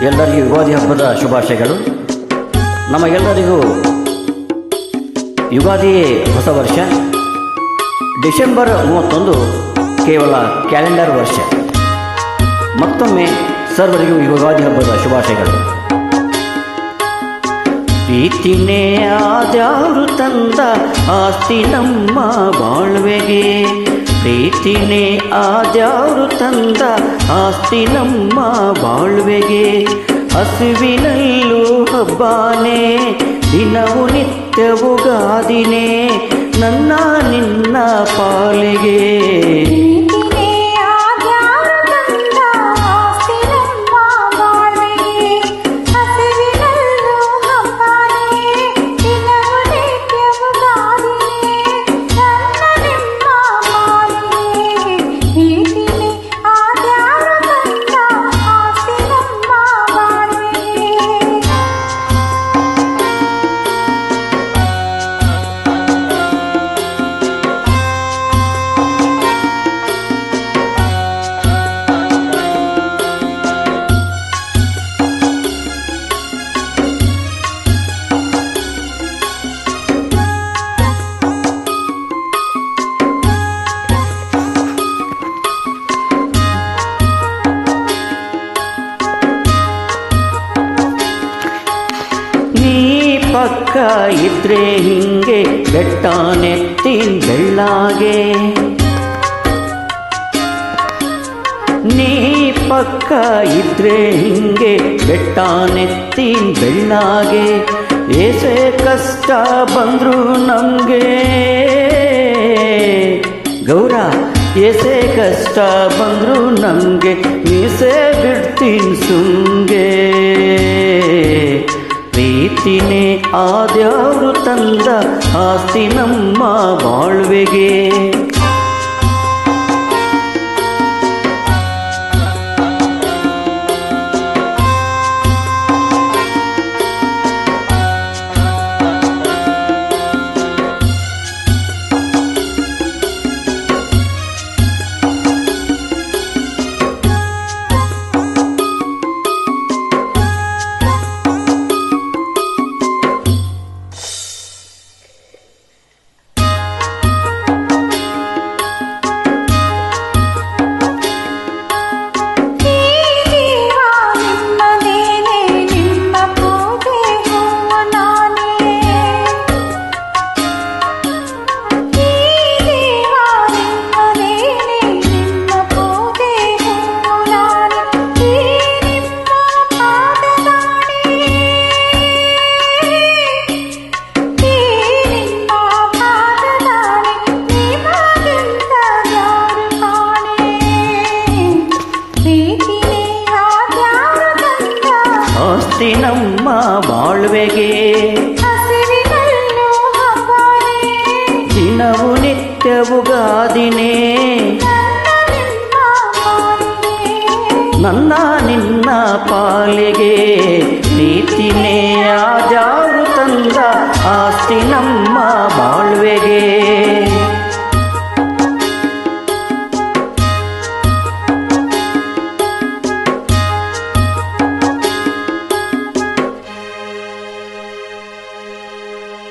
ಎಲ್ಲರಿಗೂ ಯುಗಾದಿ ಹಬ್ಬದ ಶುಭಾಶಯಗಳು. ನಮಗೆಲ್ಲರಿಗೂ ಯುಗಾದಿಯೇ ಹೊಸ ವರ್ಷ. ಡಿಸೆಂಬರ್ 31 ಕೇವಲ ಕ್ಯಾಲೆಂಡರ್ ವರ್ಷ. ಮತ್ತೊಮ್ಮೆ ಸರ್ವರಿಗೂ ಯುಗಾದಿ ಹಬ್ಬದ ಶುಭಾಶಯಗಳು. ಪ್ರೀತಿನೇ ಆದ್ಯಾರು ತಂದ ಆಸ್ತಿ ನಮ್ಮ ಬಾಳ್ವೆಗೆ, ಪ್ರೀತಿನೇ ಆದ್ಯಾರು ತಂದ ಆಸ್ತಿ ನಮ್ಮ ಬಾಳ್ವೆಗೆ. ಹಸುವಿನಲ್ಲೂ ಹಬ್ಬಾನೇ, ದಿನವು ನಿತ್ಯವೂ ಗಾದಿನೇ, ನನ್ನ ನಿನ್ನ ಪಾಲಿಗೆ. ಪಕ್ಕ ಇದ್ರೆ ಹಿಂಗೆ ಬೆಟ್ಟ ನೆತ್ತಿನ ಬೆಳ್ಳಾಗೆ, ನೀ ಪಕ್ಕ ಇದ್ರೆ ಹಿಂಗೆ ಬೆಟ್ಟ ನೆತ್ತಿನ ಬೆಳ್ಳಾಗೆ. ಏಸೆ ಕಷ್ಟ ಬಂದ್ರು ನಮ್ಗೆ ಗೌರ, ಏಸೆ ಕಷ್ಟ ಬಂದ್ರು ನಮ್ಗೆ, ಮೀಸೆ ಬಿಡ್ತೀನಿ ಸುಮ್ಗೆ. ಪ್ರೀತಿನೇ ಆದ್ಯಾರು ತಂದ ಆಸ್ತಿ ನಮ್ಮ ಬಾಳ್ವೆಗೆ. ಆಸ್ತಿ ನಮ್ಮ ಬಾಳ್ವೆಗೆ, ದಿನವು ನಿತ್ಯವೂ ಗಾದಿನೇ, ನನ್ನ ನಿನ್ನ ಪಾಲಿಗೆ. ಪ್ರೀತಿನೇ ಆದ್ಯಾರು ತಂದ ಆಸ್ತಿ ನಮ್ಮ ಬಾಳ್ವೆಗೆ.